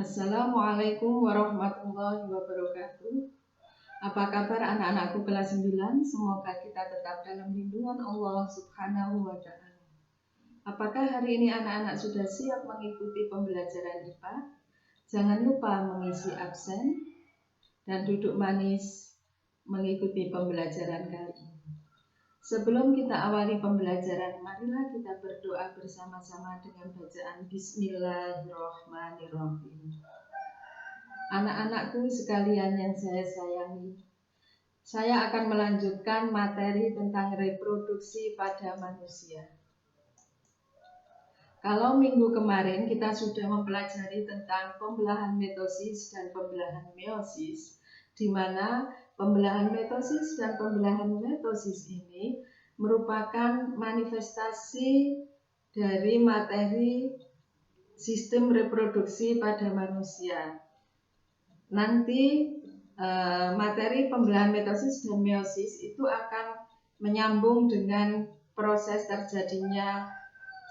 Assalamualaikum warahmatullahi wabarakatuh. Apa kabar anak-anakku kelas 9? Semoga kita tetap dalam lindungan Allah Subhanahu wa Ta'ala. Apakah hari ini anak-anak sudah siap mengikuti pembelajaran IPA? Jangan lupa mengisi absen dan duduk manis mengikuti pembelajaran kali ini. Sebelum kita awali pembelajaran, marilah kita berdoa bersama-sama dengan bacaan Bismillahirrahmanirrahim. Anak-anakku sekalian yang saya sayangi, saya akan melanjutkan materi tentang reproduksi pada manusia. Kalau minggu kemarin kita sudah mempelajari tentang pembelahan mitosis dan pembelahan meiosis, di mana pembelahan mitosis dan pembelahan mitosis ini merupakan manifestasi dari materi sistem reproduksi pada manusia. Nanti materi pembelahan mitosis dan meiosis itu akan menyambung dengan proses terjadinya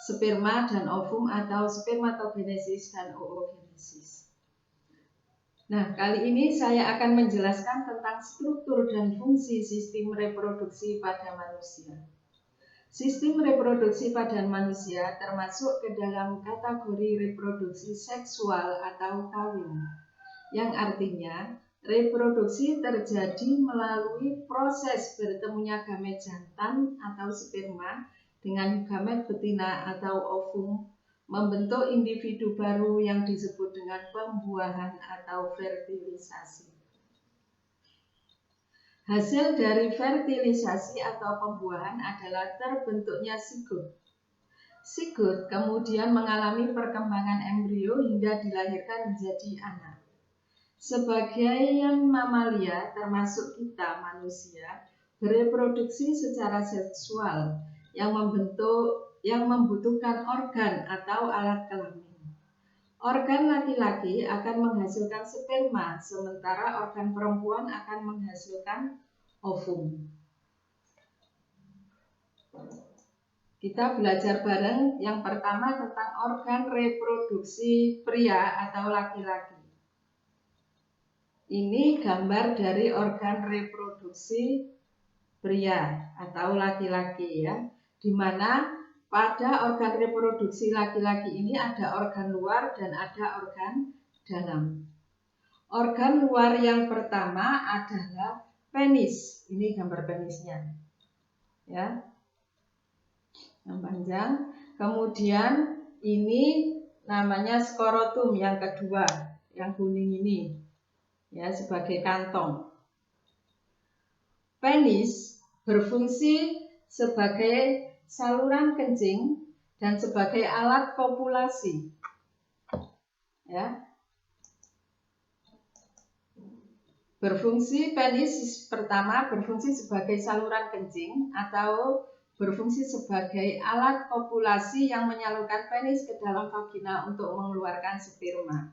sperma dan ovum atau spermatogenesis dan oogenesis. Nah, kali ini saya akan menjelaskan tentang struktur dan fungsi sistem reproduksi pada manusia. Sistem reproduksi pada manusia termasuk ke dalam kategori reproduksi seksual atau kawin, yang artinya reproduksi terjadi melalui proses bertemunya gamet jantan atau sperma dengan gamet betina atau ovum membentuk individu baru yang disebut dengan pembuahan atau fertilisasi. Hasil dari fertilisasi atau pembuahan adalah terbentuknya sigot. Sigot kemudian mengalami perkembangan embrio hingga dilahirkan menjadi anak. Sebagian mamalia termasuk kita manusia bereproduksi secara seksual yang membutuhkan organ atau alat kelamin. Organ laki-laki akan menghasilkan sperma, sementara organ perempuan akan menghasilkan ovum. Kita belajar bareng yang pertama tentang organ reproduksi pria atau laki-laki. Ini gambar dari organ reproduksi pria atau laki-laki ya, di mana pada organ reproduksi laki-laki ini ada organ luar dan ada organ dalam. Organ luar yang pertama adalah penis. Ini gambar penisnya, ya, yang panjang. Kemudian ini namanya skrotum yang kedua, yang kuning ini, ya, sebagai kantong. Penis berfungsi sebagai saluran kencing dan sebagai alat kopulasi. Ya. Penis pertama berfungsi sebagai saluran kencing atau berfungsi sebagai alat kopulasi yang menyalurkan penis ke dalam vagina untuk mengeluarkan sperma.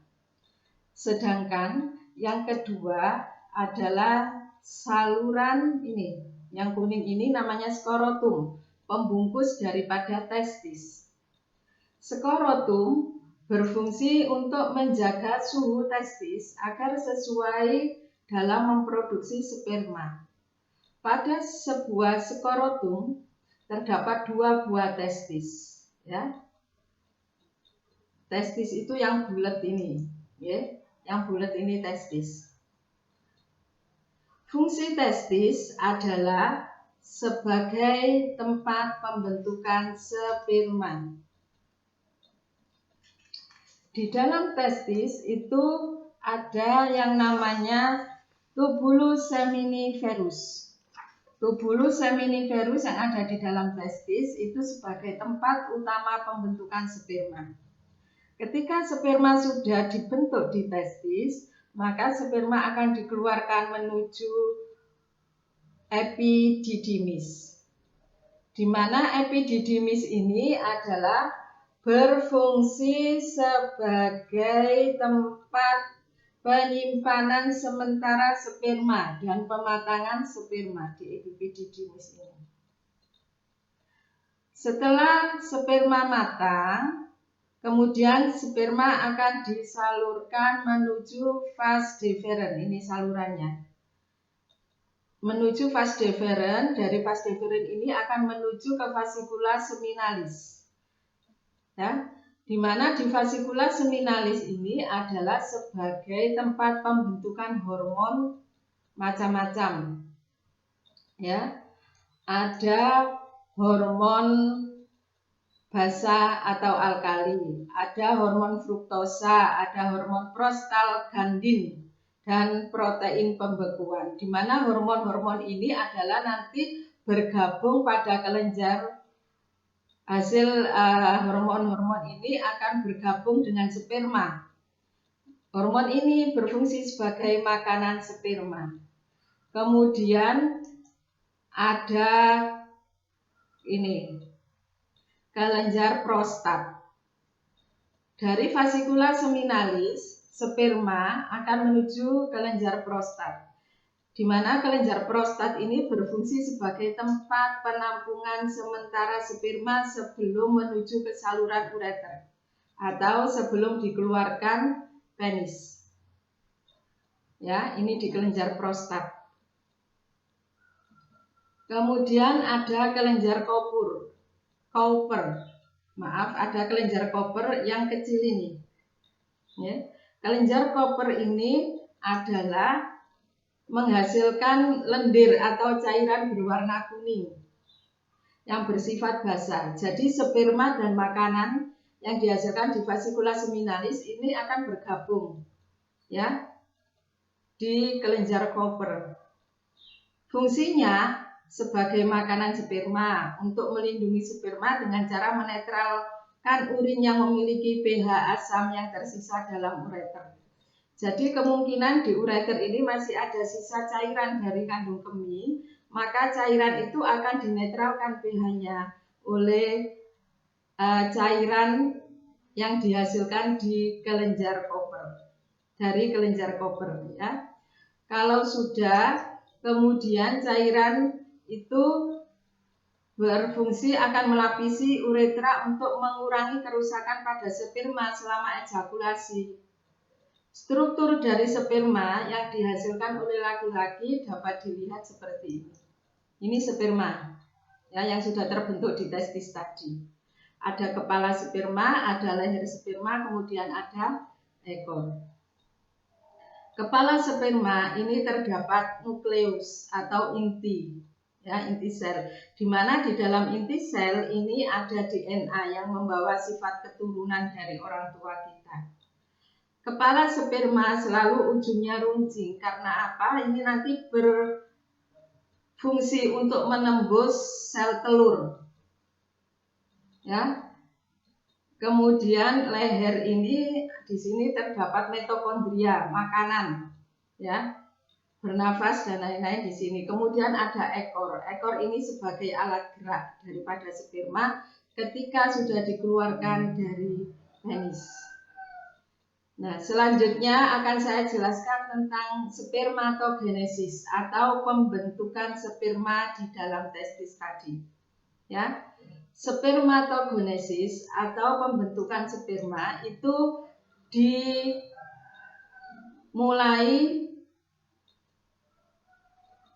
Sedangkan yang kedua adalah saluran ini, yang kuning ini namanya skrotum, pembungkus daripada testis. Skrotum berfungsi untuk menjaga suhu testis agar sesuai dalam memproduksi sperma. Pada sebuah skrotum terdapat 2 buah testis, ya. Testis itu yang bulat ini, ya. Yang bulat ini testis. Fungsi testis adalah sebagai tempat pembentukan sperma. Di dalam testis itu ada yang namanya tubulus seminiferus. Tubulus seminiferus yang ada di dalam testis itu sebagai tempat utama pembentukan sperma. Ketika sperma sudah dibentuk di testis, maka sperma akan dikeluarkan menuju epididymis, di mana epididymis ini adalah berfungsi sebagai tempat penyimpanan sementara sperma dan pematangan sperma di epididymis ini. Setelah sperma matang, Kemudian sperma akan disalurkan menuju vas deferens. Ini salurannya. Menuju vas deferens, dari vas deferens ini akan menuju ke vasikula seminalis. Ya, di mana di vasikula seminalis ini adalah sebagai tempat pembentukan hormon macam-macam. Ya, ada hormon basa atau alkali, ada hormon fruktosa, ada hormon prostalaglandin, dan protein pembekuan. Di mana hormon-hormon ini adalah nanti bergabung pada kelenjar. Hasil hormon-hormon ini akan bergabung dengan sperma. Hormon ini berfungsi sebagai makanan sperma. Kemudian ada ini kelenjar prostat. Dari vasikula seminalis, sperma akan menuju kelenjar prostat, di mana kelenjar prostat ini berfungsi sebagai tempat penampungan sementara sperma sebelum menuju ke saluran ureter atau sebelum dikeluarkan penis. Ya, ini di kelenjar prostat. Kemudian ada kelenjar Cowper. Maaf, ada kelenjar Cowper yang kecil ini. Ya. Kelenjar Cowper ini adalah menghasilkan lendir atau cairan berwarna kuning yang bersifat basah. Jadi sperma dan makanan yang dihasilkan di vasikula seminalis ini akan bergabung, ya, di kelenjar Cowper. Fungsinya sebagai makanan sperma untuk melindungi sperma dengan cara menetralkan urin yang memiliki pH asam yang tersisa dalam ureter. Jadi kemungkinan di ureter ini masih ada sisa cairan dari kandung kemih, maka cairan itu akan dinetralkan pH-nya oleh cairan yang dihasilkan di kelenjar Cowper, dari kelenjar Cowper, ya. Kalau sudah, kemudian cairan itu berfungsi akan melapisi uretra untuk mengurangi kerusakan pada sperma selama ejakulasi. Struktur dari sperma yang dihasilkan oleh laki-laki dapat dilihat seperti ini. Ini sperma, ya, yang sudah terbentuk di testis tadi. Ada kepala sperma, ada leher sperma, kemudian ada ekor. Kepala sperma ini terdapat nukleus atau inti, ya, inti sel, di mana di dalam inti sel ini ada DNA yang membawa sifat keturunan dari orang tua kita. Kepala sperma selalu ujungnya runcing, karena apa? Ini nanti berfungsi untuk menembus sel telur, ya. Kemudian leher ini, di sini terdapat mitokondria, makanan, ya, bernafas dan lain-lain di sini. Kemudian ada ekor. Ekor ini sebagai alat gerak daripada sperma ketika sudah dikeluarkan dari penis. Nah, selanjutnya akan saya jelaskan tentang spermatogenesis atau pembentukan sperma di dalam testis tadi. Ya, spermatogenesis atau pembentukan sperma itu dimulai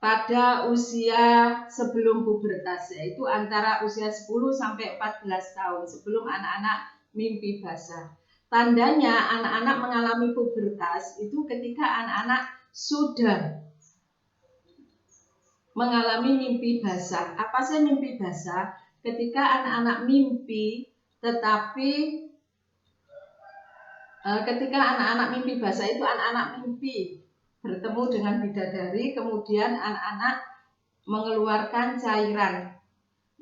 pada usia sebelum pubertas, yaitu antara usia 10 sampai 14 tahun sebelum anak-anak mimpi basah. Tandanya anak-anak mengalami pubertas itu ketika anak-anak sudah mengalami mimpi basah. Apa sih mimpi basah? Ketika anak-anak mimpi, tetapi ketika anak-anak mimpi basah itu anak-anak mimpi bertemu dengan bidadari, kemudian anak-anak mengeluarkan cairan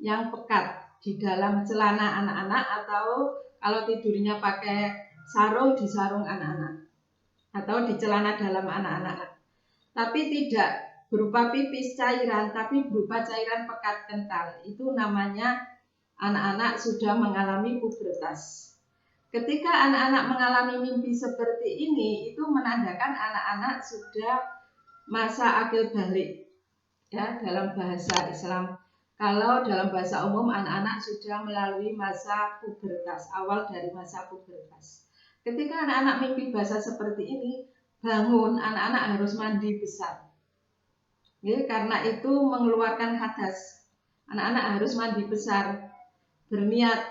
yang pekat di dalam celana anak-anak, atau kalau tidurnya pakai sarung, di sarung anak-anak, atau di celana dalam anak-anak. Tapi tidak berupa pipis cairan, tapi berupa cairan pekat kental. Itu namanya anak-anak sudah mengalami pubertas. Ketika anak-anak mengalami mimpi seperti ini, itu menandakan anak-anak sudah masa akil balik, ya, dalam bahasa Islam. kalau dalam bahasa umum anak-anak sudah melalui masa pubertas, awal dari masa pubertas. Ketika anak-anak mimpi basah seperti ini, bangun, anak-anak harus mandi besar. Ya, karena itu mengeluarkan hadas. Anak-anak harus mandi besar, berniat,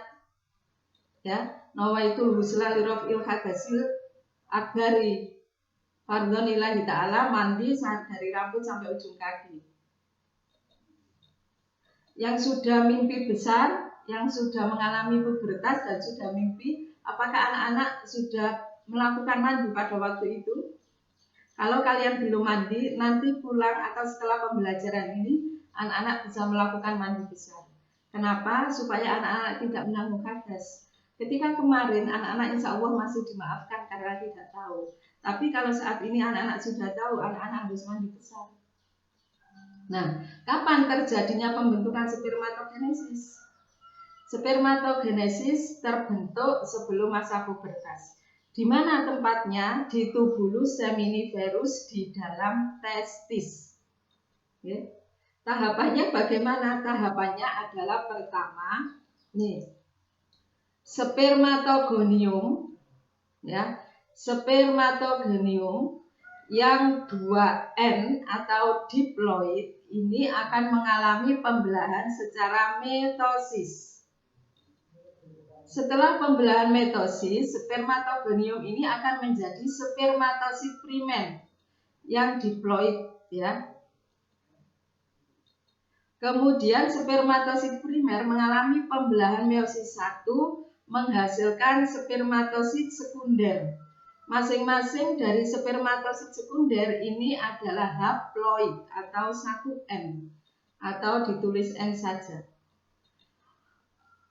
ya, nawaitul husla li raf'il hadasil akbari. Fardhon lillahi ta'ala, mandi saat dari rambut sampai ujung kaki. Yang sudah mimpi besar, yang sudah mengalami pubertas dan sudah mimpi, apakah anak-anak sudah melakukan mandi pada waktu itu? Kalau kalian belum mandi, nanti pulang atau setelah pembelajaran ini, anak-anak bisa melakukan mandi besar. Kenapa? Supaya anak-anak tidak menanggung hadas. Ketika kemarin anak-anak insya Allah masih dimaafkan karena tidak tahu. Tapi kalau saat ini anak-anak sudah tahu, anak-anak harus mandi besar. Nah, kapan terjadinya pembentukan spermatogenesis? Spermatogenesis terbentuk sebelum masa pubertas. Di mana tempatnya? Di tubulus seminiferus di dalam testis. Ya. Tahapannya bagaimana? Tahapannya adalah pertama, nih, spermatogonium, ya, spermatogonium yang 2N atau diploid ini akan mengalami pembelahan secara mitosis. Setelah pembelahan mitosis, spermatogonium ini akan menjadi spermatosit primer yang diploid, ya. Kemudian spermatosit primer mengalami pembelahan meiosis 1 menghasilkan spermatosit sekunder. Masing-masing dari spermatosit sekunder ini adalah haploid atau 1N atau ditulis N saja.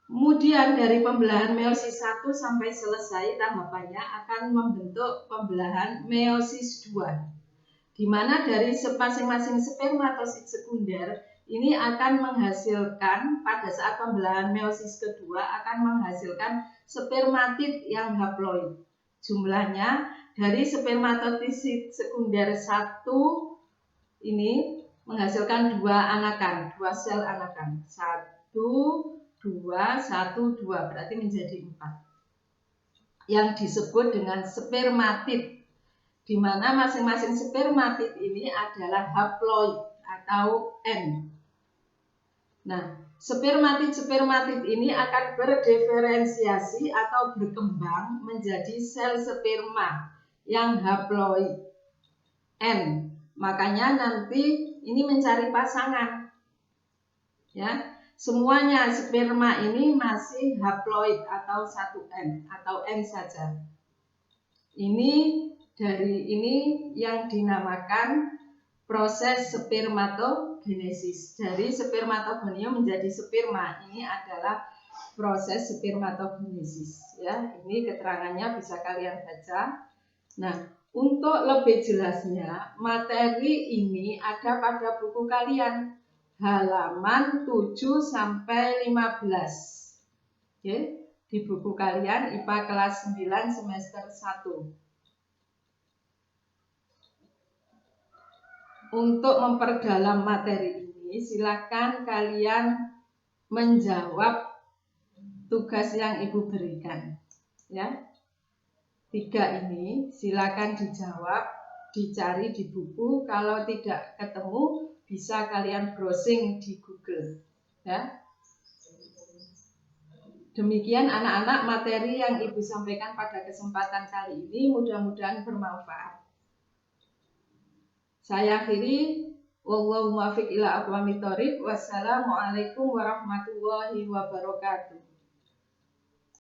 Kemudian dari pembelahan meiosis 1 sampai selesai tahapannya akan membentuk pembelahan meiosis 2, di mana dari masing-masing spermatosit sekunder ini akan menghasilkan, pada saat pembelahan meiosis kedua akan menghasilkan spermatid yang haploid. Jumlahnya dari spermatosit sekunder 1 ini menghasilkan 2 anakan, 2 sel anakan. 1, 2, 1, 2, berarti menjadi 4. Yang disebut dengan spermatid, di mana masing-masing spermatid ini adalah haploid atau N. Nah, spermatid ini akan berdiferensiasi atau berkembang menjadi sel sperma yang haploid N. Makanya nanti ini mencari pasangan. Ya, semuanya sperma ini masih haploid atau 1N atau N saja. Ini dari ini yang dinamakan proses spermatogenesis. Dari spermatogonium menjadi sperma, ini adalah proses spermatogenesis. Ya, ini keterangannya bisa kalian baca. Nah, untuk lebih jelasnya, materi ini ada pada buku kalian halaman 7 sampai 15. Oke, di buku kalian IPA kelas 9 semester 1. Untuk memperdalam materi ini, silakan kalian menjawab tugas yang Ibu berikan. Ya, 3 ini silakan dijawab, dicari di buku. Kalau tidak ketemu, bisa kalian browsing di Google. Ya. Demikian anak-anak materi yang Ibu sampaikan pada kesempatan kali ini, mudah-mudahan bermanfaat. Saya akhiri, wallahu muwaffiq ila aqwamit thoriq. Wassalamualaikum warahmatullahi wabarakatuh.